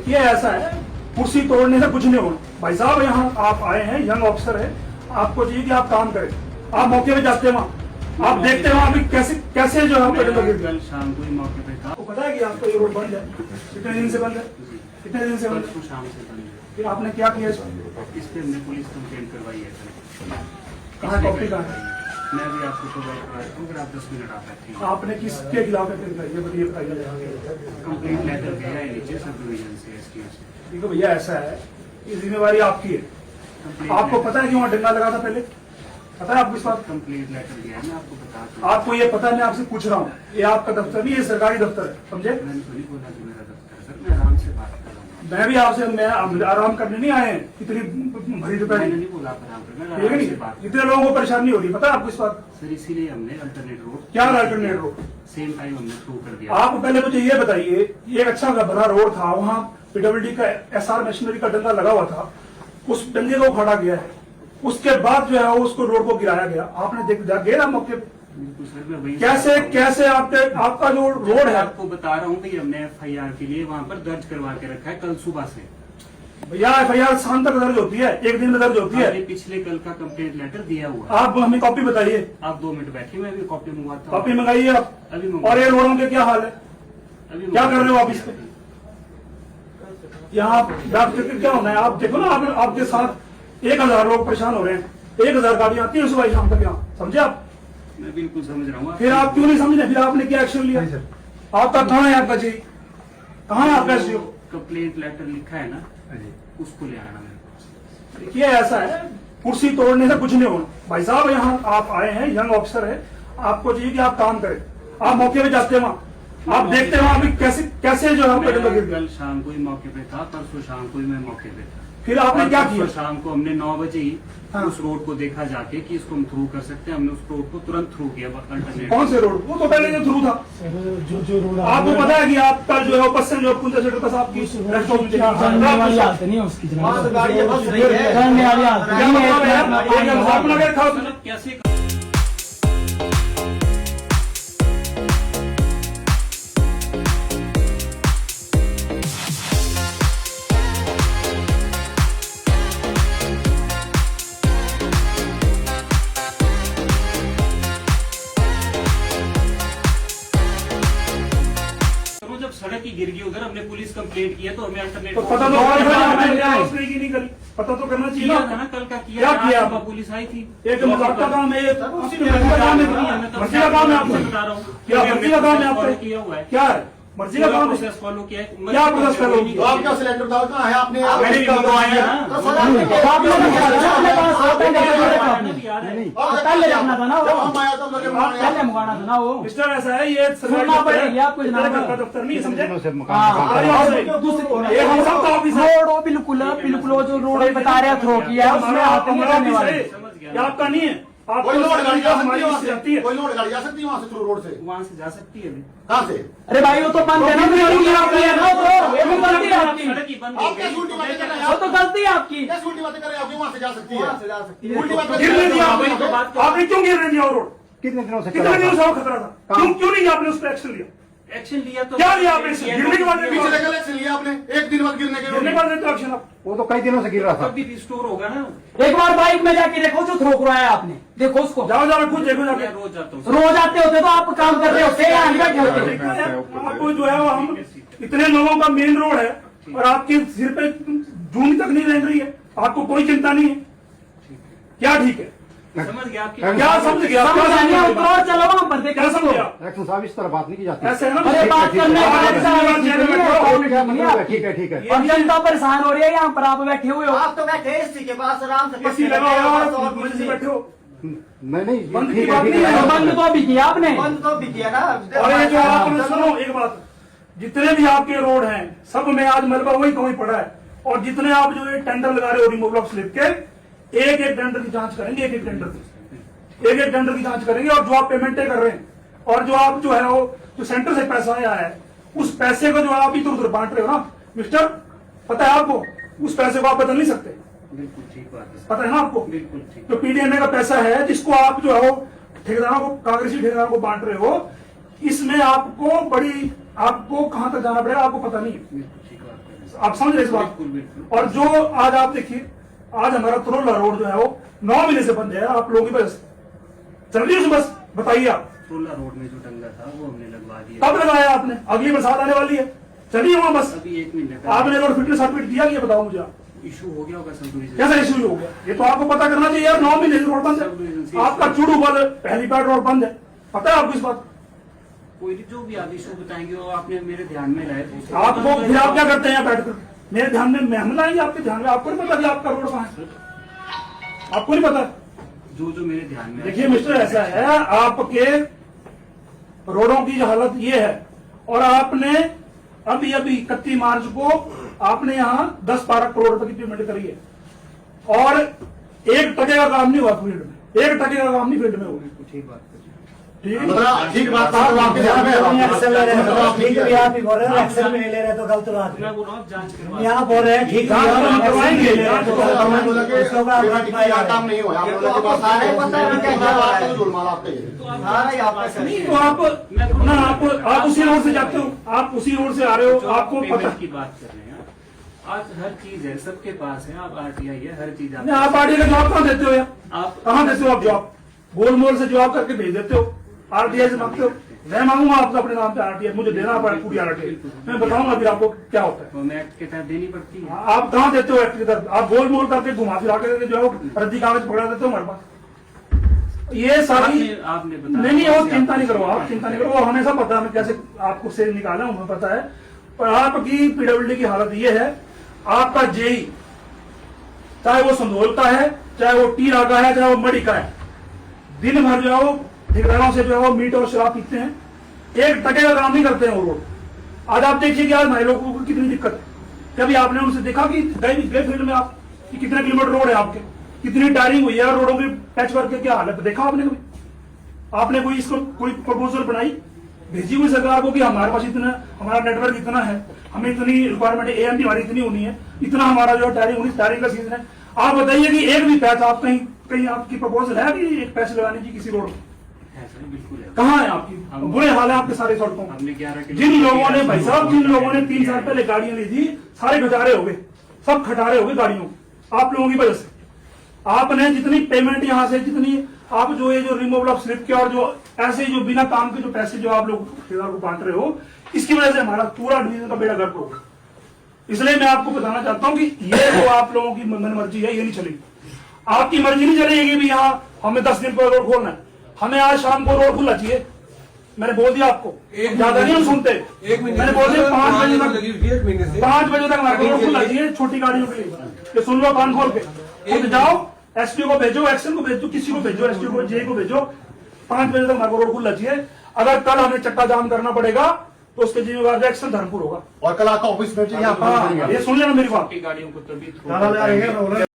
देखिए ऐसा है, कुर्सी तोड़ने से कुछ नहीं होना भाई साहब। यहाँ आप आए हैं, यंग ऑफिसर है, आपको चाहिए कि आप काम करें। आप मौके पे जाते हैं वहाँ, आप देखते हैं वहाँ कैसे कैसे जो है कल शाम को ही मौके पे था। आपको पता है कि आपका ये रोड बंद है, कितने दिन से बंद है? कितने दिन से बंद है? शाम से बंद है। फिर आपने क्या किया इस पे हमने पुलिस कंप्लेंट करवाई है सर। कहाँ कॉपी कहाँ है? मैं भी आपको प्रोवाइड करवा दूँ, अगर आप 10 मिनट आ सकते हैं। आपने किसके खिलाफ बताइए? कंप्लेंट लेटर गया है नीचे सब डिवीजन से, एसटीओ से। देखो भैया ऐसा है, ये जिम्मेवारी आपकी है। आपको पता है कि वहाँ डंडा लगा था पहले? पता है आपको इस बात? कंप्लेंट लेटर गया है, मैं आपको बता दूँ। आपको ये पता है? मैं आपसे पूछ रहा हूँ, ये आपका दफ्तर नहीं, ये सरकारी दफ्तर है, समझे? मैंने तो नहीं बोला कि मेरा दफ्तर है सर, मैं आराम से बात कर रहा हूँ। मैं भी आपसे, मैं आराम करने नहीं आए हैं, इतनी भरी दोपहर। मैंने नहीं बोला आप आराम कर, मैं ठीक है आराम से नहीं, बात इतने लोगों को परेशानी हो रही है, पता है आपको इस बात? सर, इसीलिए हमने अल्टरनेट रोड। क्या अल्टरनेट रोड? सेम टाइम हमने थ्रू कर दिया। आप पहले मुझे ये बताइए, ये एक अच्छा बड़ा रोड था, वहाँ पीडब्ल्यूडी का एसआर मशीनरी का डंडा लगा हुआ था, उस डंडे को उखाड़ा गया है, उसके बाद जो है उसको रोड को गिराया गया। आपने देख गए ना मौके पे? बिल्कुल सर, मैं वही कैसे कैसे आपका जो रोड है, आपको बता रहा हूँ भाई, हमने एफआईआर के लिए वहाँ पर दर्ज करवा के रखा है कल सुबह से। भैया एफआईआर शाम तक दर्ज होती है, एक दिन में दर्ज होती है। हमने पिछले कल का कंप्लेंट लेटर दिया हुआ है। आप हमें कॉपी बताइए। आप 2 मिनट बैठिए, मैं अभी कॉपी मंगवाता हूँ। कॉपी मंगाइए आप। अभी और ये रोडों के क्या हाल है, अभी क्या कर रहे हो आप इस पे? यहाँ डॉक्टर क्या होना है? आप देखो ना, आपके साथ 1000 लोग परेशान हो रहे हैं, 1000 गाड़ियां आती है सुबह शाम तक यहाँ, समझे आप? मैं बिल्कुल समझ रहा हूँ। फिर आप क्यों नहीं समझे? फिर आपने क्या एक्शन लिया? आपका कहाँ है आपका जी? कहाँ है आपका एसडीओ? कंप्लेंट लेटर लिखा है ना, उसको ले आना मेरे पास। देखिए ऐसा है, कुर्सी तोड़ने से कुछ नहीं होना भाई साहब। यहाँ आप आए हैं, यंग ऑफिसर है, आपको चाहिए कि आप काम करें। आप मौके पे जाते हैं वहाँ, आप देखते हैं वहाँ कैसे कैसे जो है कल शाम को ही मौके पे था, परसों शाम को ही मैं मौके पे था। फिर आपने क्या किया? शाम को हमने 9 बजे ही हाँ। उस रोड को देखा जाके कि इसको हम थ्रू कर सकते हैं, हमने उस रोड को तुरंत थ्रू किया। कौन से रोड? वो तो पहले जो थ्रू था। जो रोड आपको पता है कि आपका जो है पश्चिम जो पुंजा सेक्टर का आपकी कैसे सड़क ही गिर गई उधर, हमने पुलिस कंप्लेंट किया तो हमें अल्टरनेट तो पता तो उसने की नहीं करी, पता तो करना चाहिए था ना। कल का क्या किया? पुलिस आई थी। एक मजाक का काम है, मर्जी का काम है आपको। बता रहा हूँ क्या मर्जी का काम है आपको? किया हुआ है, क्या है मर्जी का काम? प्रोसेस फॉलो किया है। क्या प्रोसेस फॉलो किया? आपका सिलेंडर डाल कहाँ है? आपने पहले जाना था ना, जब हम आया तो लगे पहले मंगाना था ना वो। मिस्टर ऐसा है, ये सुनना पड़ेगा आपको जनाब। दफ्तर नहीं समझे? दूसरी ये हम सब का ऑफिस है। रोड बिल्कुल वो जो रोड बता रहे थ्रो किया है उसमें आते नहीं रहने वाले। ये आपका नहीं है। आप कोई लोड गाड़ी जा सकती है वहाँ जाती है, से, कोई लोड गाड़ी जा सकती है वहाँ से थ्रू रोड से? वहाँ से जा सकती है अभी। कहाँ से? अरे भाई वो तो बंद है ना, आपकी है ना, तो ये भी गलती है आपकी। सड़क ही बंद आप क्या उल्टी बातें कर रहे हैं? वो तो गलती है आपकी। कैसे उल्टी बातें कर रहे हैं? आप वहाँ से जा सकती है? उल्टी बात गिरने दिया आपने क्यों गिरने दिया? वो रोड कितने दिनों से कितने दिनों से वो खतरा था? क्यों नहीं आपने उस पर एक्शन लिया? एक्शन लिया तो क्या लिया आपने? गिरने के बाद पिछले कल एक्शन लिया आपने, एक दिन बाद गिरने के गिरने के बाद एक्शन आप वो तो कई दिनों से गिर रहा था। तब भी रिस्टोर होगा ना। एक बार बाइक में जाके देखो जो थ्रो कराया आपने, देखो उसको। जाओ खुद देखो जाके। मैं रोज जाता हूँ। रोज आते होते तो आप काम कर रहे होते यहाँ बैठे होते। आपको जो है वो हम इतने लोगों का मेन रोड है और आपके सिर पे जून तक नहीं रह रही है, आपको कोई चिंता नहीं है। क्या ठीक है? समझ गया आपकी? क्या समझ गया? समझ आ गया, उतरो चलो वहाँ पर देखो। क्या समझ गया? एक्शन साहब इस तरह बात नहीं की जाती। ऐसे है ना? अरे बात करने ठीक है ठीक है। और जनता परेशान हो रही है, यहाँ पर आप बैठे हुए हो। आप तो बैठे इसी के पास आराम से एसी लगा हुआ है, मुझे बैठे हो। नहीं बंद की ठीक बात है नहीं ठीक है। है। बंद तो अभी किया आपने। बंद तो भी किया ना। और ये जो आपने सुनो एक बात, जितने भी आपके रोड हैं सब में आज मलबा वही कहीं पड़ा है। और जितने आप जो ये टेंडर लगा रहे हो रिमूवल ऑफ स्लिप के, एक एक टेंडर की जांच करेंगे, एक एक टेंडर की जांच करेंगे। और जो आप पेमेंटें कर रहे हैं और जो आप जो है वो जो सेंटर से पैसा आया है, उस पैसे को जो आप इधर उधर बांट रहे हो ना मिस्टर, पता है आपको? उस पैसे को आप बदल नहीं सकते। बिल्कुल ठीक बात है। पता है ना आपको? बिल्कुल ठीक। जो पीडीएमए का पैसा है जिसको आप जो है वो ठेकेदारों को, कांग्रेसी ठेकेदारों को बांट रहे हो, इसमें आपको कहां तक जाना पड़ेगा आपको पता नहीं है। बिल्कुल ठीक बात आप समझ रहे इस बात बिल्कुल, बिल्कुल। और जो आज आप देखिए, आज हमारा तरोला रोड जो है वो 9 महीने से बंद है। आप लोगों की बस चल रही है बस, बताइए आप ट्रोला रोड में जो डंगा था वो हमने लगवा दिया। कब लगाया आपने? अगली बरसात आने वाली है, चलिए वहां बस। अभी 1 महीने आपने रोड फिटनेस सर्टिफिकेट दिया कि ये बताओ मुझे आप। इशू हो गया होगा सब डिवीजन। कैसा इश्यू हो गया? ये तो आपको पता करना चाहिए यार। 9 महीने से रोड बंद है, आपका चूड़ू बंद है, पहली बार रोड बंद है, पता है आपको इस बात? कोई भी जो भी आप इशू बताएंगे वो आपने मेरे ध्यान में लाए थे। आपको फिर आप क्या करते हैं यहाँ बैठकर? मेरे ध्यान में हम लाएंगे आपके ध्यान में? आपको नहीं पता कि आपका रोड कहाँ है? आपको नहीं पता? जो मेरे ध्यान में देखिए मिस्टर, ऐसा है आपके रोडों की जो हालत ये है, और आपने अभी 31 मार्च को आपने यहाँ 10-12 करोड़ रुपए की पेमेंट करी है, और 1 टके का काम नहीं हुआ फील्ड में, 1 टके का काम नहीं फील्ड में हुआ। ठीक बात कर ठीक है? मतलब ठीक बात है, तो आपके ध्यान में है। एक्शन ले रहे हैं, मतलब ठीक है, आप ही बोल रहे हैं, एक्शन में नहीं ले रहे तो गलत बात मैं है। बोल रहा हूँ जांच करवा। यहाँ बोल रहे हैं ठीक है, जांच आप करवाएंगे, एक्शन नहीं ले रहे जांच तो करवाएंगे। गलत हमने बोला कि उसके बाद पेमेंट आप का काम नहीं हुआ, आप ये तो लोगों के आपको सारे पास पता है क्या आपका क्या है। जुर्माना आपका ये है। हाँ, ये आपका सही नहीं है। तो आप उसी रोड से जाते हो, आप उसी रोड से आ रहे हो, जो आपको पता। पेमेंट की बात कर रहे हैं आज हर चीज है, सबके पास है। आप आरटीआई है, हर चीज नहीं, आप आरटीआई का जवाब कहाँ देते हो यार? आप कहाँ देते हो आप जवाब? गोल मोल से जवाब करके भेज देते हो, आरटीआई से मांगते हो। मैं मांगूंगा आपको अपने नाम पे आरटीआई, मुझे देना पड़ेगा पूरी आरटीआई, मैं बताऊंगा फिर आपको क्या होता है। वो मैं एक्ट के तहत देनी पड़ती है। आप कहाँ देते हो एक्ट के तहत? आप गोल मोल करके घुमा फिरा के जो है वो रद्दी कागज पकड़ा देते हो हमारे पास। ये सारी आपने बताया। नहीं वो चिंता नहीं करो, आप चिंता नहीं करो, वो हमेशा पता है, मैं कैसे आपको से निकाला हूं, हमें पता है। पर आपकी पीडब्ल्यूडी की हालत ये है, आपका जेई चाहे वो संधोल का है, चाहे वो टीरा का है, चाहे वो मड़ी का है, दिन भर जो है वो ठेकेदारों से जो है वो मीट और शराब पीते हैं, 1 टके का काम नहीं करते हैं वो लोग। आज आप देखिए कि आज भाई लोगों को कितनी दिक्कत है। कभी आपने उनसे देखा कि गए फील्ड में आप कि कितने किलोमीटर रोड है आपके, कितनी टायरिंग हुई है रोडों की, पैच वर्क की क्या हालत है, देखा आपने कभी? आपने कोई इसको कोई प्रपोजल बनाई, भेजी हुई सरकार को कि हमारे पास इतना, हमारा नेटवर्क इतना है, हमें इतनी रिक्वायरमेंट है, एएमडी हमारी इतनी होनी है, इतना हमारा जो टायरिंग होनी, टायरिंग का सीजन है। आप बताइए कि एक भी पैच आप कहीं आपकी प्रपोजल है कि एक पैसे लगाने की किसी रोड में? है सर, बिल्कुल है। कहाँ है आपकी? बुरे हाल है आपके सारे सड़कों में। हमने 11 जिन लोगों ने भाई साहब, जिन लोगों ने 3 साल पहले गाड़ियां ली थी, सारे खटारे हो गए, सब खटारे हो गए गाड़ियों, आप लोगों की वजह से। आपने जितनी पेमेंट यहाँ से, जितनी आप जो ये जो रिमूवल ऑफ स्लिप के और जो ऐसे जो बिना काम के जो पैसे जो आप लोग ठेकेदार को बांट रहे हो, इसकी वजह से हमारा पूरा डिवीजन का बेड़ा गर्क होगा। इसलिए मैं आपको बताना चाहता हूँ कि ये जो आप लोगों की मन मर्जी है, ये नहीं चलेगी। आपकी मर्जी नहीं चलेगी भी यहाँ हमें 10 दिन पर रोड खोलना है, हमें आज शाम को रोड खुलना चाहिए। मैंने बोल दिया आपको, ज्यादा नहीं हम सुनते, मैंने बोल दिया 5 बजे तक, 5 बजे तक हमारे रोड खुलना चाहिए छोटी गाड़ियों के लिए। ये सुन लो कान खोल के, खुद जाओ, एसपी को भेजो, एक्शन को भेजो, किसी को भेजो, एसपी को, जे को भेजो, 5 बजे तक हमारे रोड खुलना चाहिए। अगर कल हमें चक्का जाम करना पड़ेगा तो उसके जिम्मेवार एक्शन धर्मपुर होगा। और कल आपका ऑफिस में हाँ, ये सुन लेना मेरी बात। गाड़ियों को तभी ताला लगा रहे हैं।